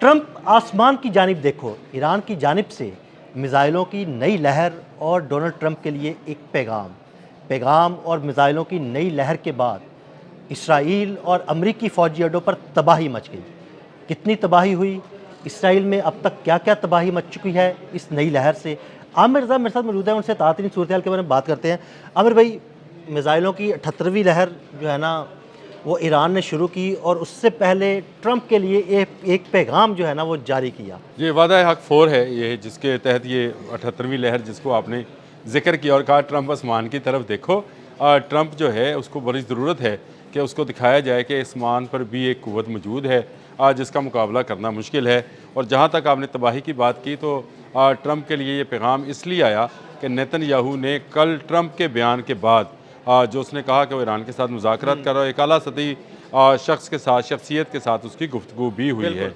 Trump آسمان کی جانب دیکھو، ایران کی جانب سے میزائلوں کی نئی لہر اور ڈونلڈ ٹرمپ کے لیے ایک پیغام اور میزائلوں کی نئی لہر کے بعد اسرائیل اور امریکی فوجی اڈوں پر تباہی مچ گئی۔ کتنی تباہی ہوئی؟ اسرائیل میں اب تک کیا کیا تباہی مچ چکی ہے اس نئی لہر سے؟ عامر رضا میرے ساتھ موجود ہیں، ان سے تعاطی صورتحال کے بارے میں بات کرتے ہیں۔ عامر بھائی، میزائلوں کی 78ویں لہر جو ہے نا وہ ایران نے شروع کی اور اس سے پہلے ٹرمپ کے لیے ایک پیغام جو ہے نا وہ جاری کیا۔ یہ وعدہ حق 4 ہے، یہ جس کے تحت یہ 78ویں لہر جس کو آپ نے ذکر کیا اور کہا ٹرمپ آسمان کی طرف دیکھو، ٹرمپ جو ہے اس کو بڑی ضرورت ہے کہ اس کو دکھایا جائے کہ آسمان پر بھی ایک قوت موجود ہے جس کا مقابلہ کرنا مشکل ہے۔ اور جہاں تک آپ نے تباہی کی بات کی تو ٹرمپ کے لیے یہ پیغام اس لیے آیا کہ نیتن یاہو نے کل ٹرمپ کے بیان کے بعد جو اس نے کہا کہ وہ ایران کے ساتھ مذاکرات کر رہا ہے، ایک اعلیٰ سطحی شخص کے ساتھ، شخصیت کے ساتھ اس کی گفتگو بھی ہوئی ہے۔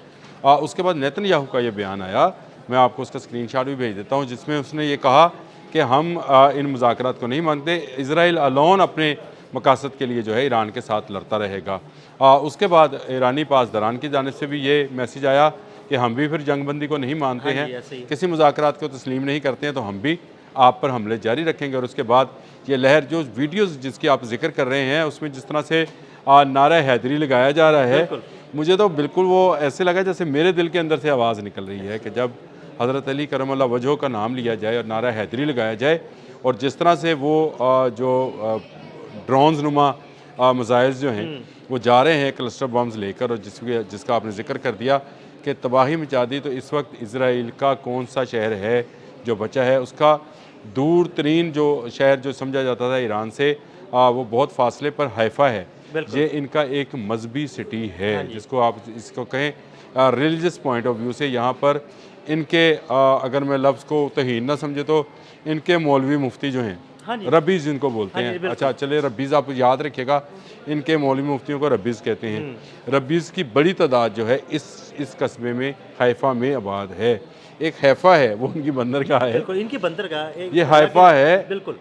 اس کے بعد نیتن یاہو کا یہ بیان آیا، میں آپ کو اس کا اسکرین شاٹ بھی بھیج دیتا ہوں، جس میں اس نے یہ کہا کہ ہم ان مذاکرات کو نہیں مانتے، اسرائیل الون اپنے مقاصد کے لیے جو ہے ایران کے ساتھ لڑتا رہے گا۔ اس کے بعد ایرانی پاسداران کی جانب سے بھی یہ میسیج آیا کہ ہم بھی پھر جنگ بندی کو نہیں مانتے ہیں، کسی مذاکرات کو تسلیم نہیں کرتے ہیں، تو ہم بھی آپ پر حملے جاری رکھیں گے۔ اور اس کے بعد یہ لہر جو ویڈیوز جس کی آپ ذکر کر رہے ہیں اس میں جس طرح سے نعرہ حیدری لگایا جا رہا ہے، مجھے تو بالکل وہ ایسے لگا جیسے میرے دل کے اندر سے آواز نکل رہی ہے کہ جب حضرت علی کرم اللہ وجہہ کا نام لیا جائے اور نعرہ حیدری لگایا جائے، اور جس طرح سے وہ جو ڈرونز نما میزائلز جو ہیں وہ جا رہے ہیں کلسٹر بمز لے کر، اور جس کا آپ نے ذکر کر دیا کہ تباہی مچا دی، تو اس وقت اسرائیل کا کون سا شہر ہے جو بچا ہے؟ اس کا دور ترین جو شہر جو سمجھا جاتا تھا ایران سے وہ بہت فاصلے پر حیفا ہے۔ یہ ان کا ایک مذہبی سٹی ہے، جس کو آپ اس کو کہیں ریلیجس پوائنٹ آف ویو سے یہاں پر ان کے اگر میں لفظ کو توہین نہ سمجھے تو ان کے مولوی مفتی جو ہیں ربیز ان کو بولتے ہیں، اچھا چلے ربیز آپ یاد رکھیے گا، ان کے مولوی مفتیوں کو ربیز کہتے ہیں۔ ربیز کی بڑی تعداد جو ہے اس قصبے میں حیفا میں آباد ہے۔ ایک حیفا ہے، وہ ان کی بندرگاہ ہے، ان کی بندرگاہ، یہ حیفا ہے، بالکل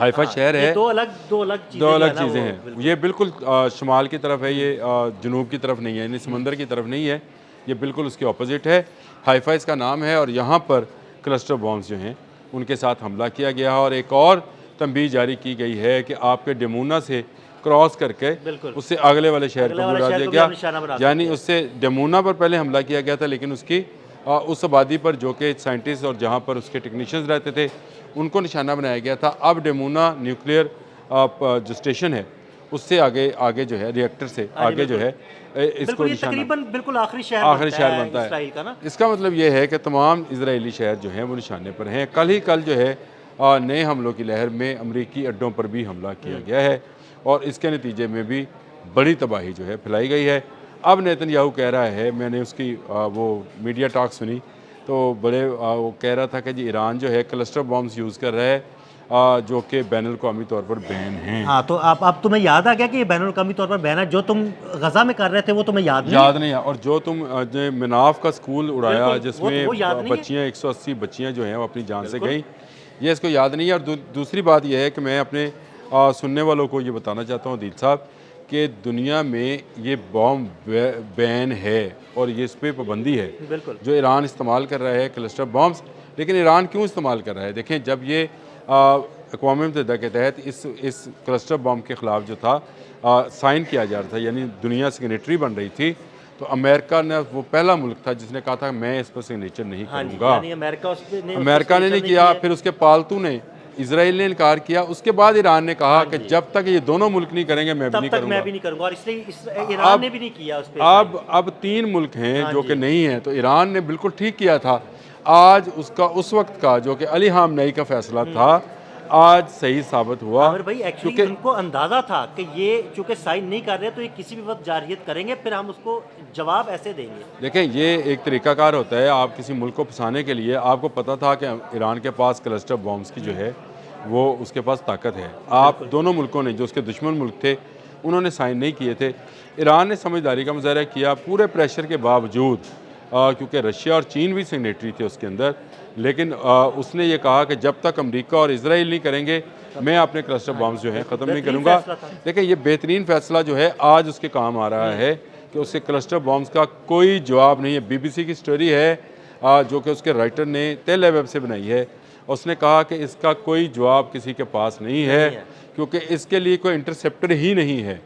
حیفا شہر ہے، دو الگ چیزیں ہیں۔ یہ بالکل شمال کی طرف ہے، یہ جنوب کی طرف نہیں ہے، یعنی سمندر کی طرف نہیں ہے، یہ بالکل اس کے اپوزٹ ہے۔ حیفا اس کا نام ہے، اور یہاں پر کلسٹر بامز جو ہیں ان کے ساتھ حملہ کیا گیا، اور ایک اور تنبیہ جاری کی گئی ہے کہ آپ کے ڈیمونا سے کراس کر کے اس سے اگلے والے شہر کو اڑا دیا گیا، یعنی اس سے ڈیمونا پر پہلے حملہ کیا گیا تھا، لیکن اس آبادی پر جو کہ سائنٹسٹ اور جہاں پر اس کے ٹیکنیشینز رہتے تھے ان کو نشانہ بنایا گیا تھا۔ اب ڈیمونا نیوکلیئر جو اسٹیشن ہے اس سے آگے جو ہے، ری ایکٹر سے آگے جو ہے، اس کو تقریباً بالکل آخری شہر بنتا ہے اسرائیل کا نا۔ اس کا مطلب یہ ہے کہ تمام اسرائیلی شہر جو ہیں وہ نشانے پر ہیں۔ کل جو ہے نئے حملوں کی لہر میں امریکی اڈوں پر بھی حملہ کیا گیا ہے، اور اس کے نتیجے میں بھی بڑی تباہی جو ہے پھیلائی گئی ہے۔ اب نیتن یاہو کہہ رہا ہے، میں نے اس کی وہ میڈیا ٹاک سنی تو وہ کہہ رہا تھا کہ جی ایران جو ہے کلسٹر بامز یوز کر رہا ہے جو کہ بین الاقوامی طور پر بین ہیں۔ ہاں، تو اب تمہیں یاد آ گیا کہ یہ بین الاقوامی طور پر بین ہے؟ جو تم غزہ میں کر رہے تھے وہ تمہیں یاد نہیں ہے؟ اور جو تم مناف کا سکول اڑایا جس میں بچیاں 180 بچیاں جو ہیں وہ اپنی جان سے گئیں، یہ اس کو یاد نہیں ہے۔ اور دوسری بات یہ ہے کہ میں اپنے سننے والوں کو یہ بتانا چاہتا ہوں عدیل صاحب کہ دنیا میں یہ بام بین ہے اور یہ اس پہ پابندی ہے جو ایران استعمال کر رہا ہے کلسٹر بامز۔ لیکن ایران کیوں استعمال کر رہا ہے؟ دیکھیں، جب یہ اقوام متحدہ کے تحت اس کلسٹر بام کے خلاف جو تھا سائن کیا جا رہا تھا، یعنی دنیا سگنیٹری بن رہی تھی، تو امریکہ نے وہ پہلا ملک تھا جس نے کہا تھا میں اس پر سگنیچر نہیں کروں گا۔ امریکہ نے نہیں کیا، پھر اس کے پالتو نے اسرائیل نے انکار کیا، اس کے بعد ایران نے کہا کہ جب تک یہ دونوں ملک نہیں کریں گے میں بھی نہیں کروں گا، اور اس لیے ایران نے بھی نہیں کیا اس پہ۔ اب 3 ملک ہیں جو کہ نہیں ہیں، تو ایران نے بالکل ٹھیک کیا تھا۔ آج اس وقت کا جو کہ علی خامنئی کا فیصلہ تھا آج صحیح ثابت ہوا۔ عامر بھائی، ایکچولی ان کو اندازہ تھا کہ یہ چونکہ سائن نہیں کر رہے تو یہ کسی بھی وقت جارحیت کریں گے، پھر ہم اس کو جواب ایسے دیں گے۔ دیکھیں، یہ ایک طریقہ کار ہوتا ہے آپ کسی ملک کو پھنسانے کے لیے۔ آپ کو پتا تھا کہ ایران کے پاس کلسٹر بامز کی جو ہے وہ اس کے پاس طاقت ہے۔ آپ دونوں ملکوں نے جو اس کے دشمن ملک تھے انہوں نے سائن نہیں کیے تھے۔ ایران نے سمجھداری کا مظاہرہ کیا پورے پریشر کے باوجود، کیونکہ رشیا اور چین بھی سگنیٹری تھے اس کے اندر، لیکن اس نے یہ کہا کہ جب تک امریکہ اور اسرائیل نہیں کریں گے میں اپنے کلسٹر بامز جو ہیں ختم نہیں کروں گا۔ دیکھیں، یہ بہترین فیصلہ جو ہے آج اس کے کام آ رہا ہے کہ اس کے کلسٹر بامز کا کوئی جواب نہیں ہے۔ BBC کی سٹوری ہے جو کہ اس کے رائٹر نے تیل ایویب سے بنائی ہے، اس نے کہا کہ اس کا کوئی جواب کسی کے پاس نہیں ہے کیونکہ اس کے لیے کوئی انٹرسیپٹر ہی نہیں ہے۔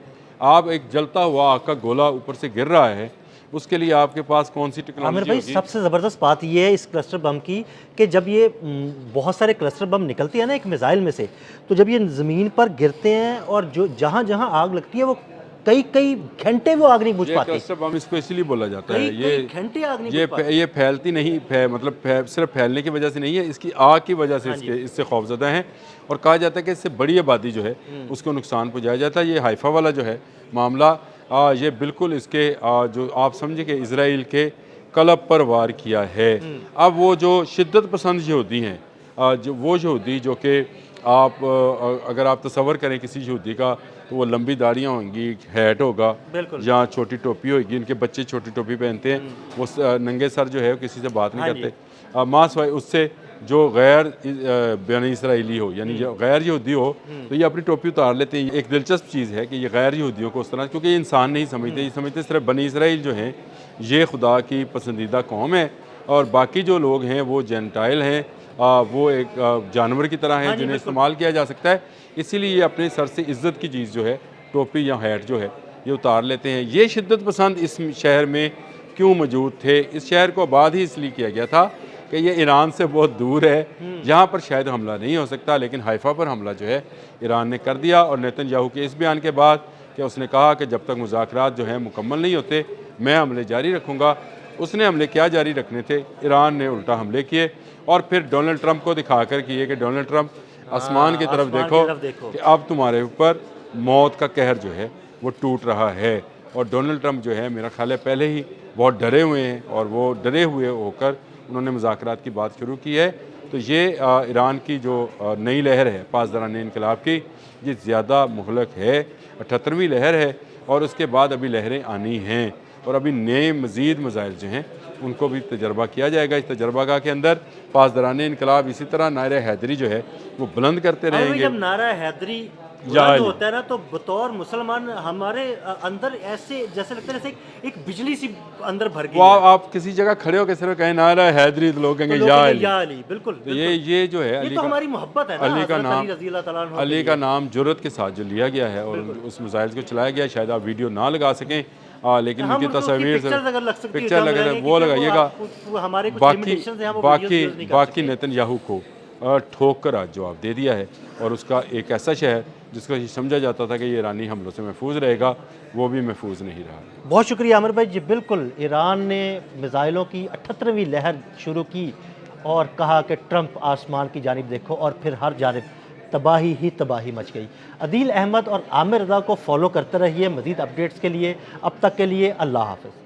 آپ ایک جلتا ہوا آگ کا گولا اوپر سے گر رہا ہے، اس کے لیے آپ کے پاس کون سی عامر ٹیکنالوجی بھائی ہوگی؟ سب سے زبردست بات یہ ہے اس کلسٹر بم کی کہ جب یہ بہت سارے کلسٹر بم نکلتے ہیں نا ایک میزائل میں سے، تو جب یہ زمین پر گرتے ہیں اور جو جہاں جہاں آگ لگتی ہے وہ کئی گھنٹے وہ آگ نہیں بجھ یہ پاتی، کلسٹر بم اس کو اسی لیے بولا جاتا ہے، کئی گھنٹے آگ نہیں بجھ پاتی۔ یہ پھیلتی نہیں، مطلب صرف پھیلنے کی وجہ سے نہیں ہے، اس کی آگ کی وجہ سے اس سے خوفزدہ ہیں، اور کہا جاتا ہے کہ اس سے بڑی آبادی جو ہے اس کو نقصان پہنچایا جاتا ہے۔ یہ حائفہ والا جو ہے معاملہ، یہ بالکل اس کے جو آپ سمجھیں کہ اسرائیل کے قلب پر وار کیا ہے۔ اب وہ جو شدت پسند یہودی ہیں، وہ یہودی جو کہ آپ اگر آپ تصور کریں کسی یہودی کا، تو وہ لمبی داڑیاں ہوں گی، ہیٹ ہوگا یا چھوٹی ٹوپی ہوگی، ان کے بچے چھوٹی ٹوپی پہنتے ہیں، وہ ننگے سر جو ہے کسی سے بات نہیں کرتے، ماں سوائے اس سے جو غیر بنی اسرائیلی ہو، یعنی جو غیر یہودی ہو تو یہ اپنی ٹوپی اتار لیتے ہیں۔ ایک دلچسپ چیز ہے کہ یہ غیر یہودیوں کو اس طرح، کیونکہ یہ انسان نہیں سمجھتے، یہ سمجھتے صرف بنی اسرائیل جو ہیں یہ خدا کی پسندیدہ قوم ہے، اور باقی جو لوگ ہیں وہ جینٹائل ہیں، وہ ایک جانور کی طرح ہیں جنہیں استعمال کیا جا سکتا ہے، اسی لیے یہ اپنے سر سے عزت کی چیز جو ہے ٹوپی یا ہیٹ جو ہے یہ اتار لیتے ہیں۔ یہ شدت پسند اس شہر میں کیوں موجود تھے؟ اس شہر کو آباد ہی اس لیے کیا گیا تھا کہ یہ ایران سے بہت دور ہے، یہاں پر شاید حملہ نہیں ہو سکتا، لیکن حائفہ پر حملہ جو ہے ایران نے کر دیا، اور نیتن یاہو کے اس بیان کے بعد کہ اس نے کہا کہ جب تک مذاکرات جو ہیں مکمل نہیں ہوتے میں حملے جاری رکھوں گا۔ اس نے حملے کیا جاری رکھنے تھے؟ ایران نے الٹا حملے کیے، اور پھر ڈونلڈ ٹرمپ کو دکھا کر کیے کہ ڈونلڈ ٹرمپ آسمان کی طرف دیکھو کہ اب تمہارے اوپر موت کا قہر جو ہے وہ ٹوٹ رہا ہے۔ اور ڈونلڈ ٹرمپ جو ہے میرا خیال ہے پہلے ہی بہت ڈرے ہوئے ہیں، اور وہ ڈرے ہوئے ہو کر انہوں نے مذاکرات کی بات شروع کی ہے۔ تو یہ ایران کی جو نئی لہر ہے پاسداران انقلاب کی، یہ زیادہ مہلک ہے، 78ویں لہر ہے، اور اس کے بعد ابھی لہریں آنی ہیں، اور ابھی نئے مزید مسائل جو ہیں ان کو بھی تجربہ کیا جائے گا۔ اس تجربہ گاہ کے اندر پاسداران انقلاب اسی طرح نعرہ حیدری جو ہے وہ بلند کرتے رہیں گے۔ جب نعرہ حیدری بلند ہوتا ہے نا تو بطور مسلمان ہمارے اندر ایسے جیسے لگتا ہے جیسے ایک بجلی سی اندر بھر گئی ہے۔ آپ کسی جگہ کھڑے ہو کے صرف کہیں نعرہ حیدری تو لوگ کہیں گے یا علی۔ بالکل، یہ جو ہے یہ تو ہماری محبت ہے نا، علی کا حضرت نام، علی رضی اللہ تعالیٰ عنہ علی کا نام جرأت کے ساتھ جو لیا گیا ہے اور اس مسائل کو چلایا گیا، شاید آپ ویڈیو نہ لگا سکیں، لیکن ان کی تصاویر سے پکچر لگا وہ لگائیے گا۔ باقی نیتن یاہو کو ٹھوک کر آج جواب دے دیا ہے، اور اس کا ایک ایسا شہر جس کو سمجھا جاتا تھا کہ یہ ایرانی حملوں سے محفوظ رہے گا، وہ بھی محفوظ نہیں رہا۔ بہت شکریہ عامر بھائی جی۔ بالکل، ایران نے میزائلوں کی 78ویں لہر شروع کی اور کہا کہ ٹرمپ آسمان کی جانب دیکھو، اور پھر ہر جانب تباہی ہی تباہی مچ گئی۔ عدیل احمد اور عامر رضا کو فالو کرتے رہیے مزید اپڈیٹس کے لیے۔ اب تک کے لیے اللہ حافظ۔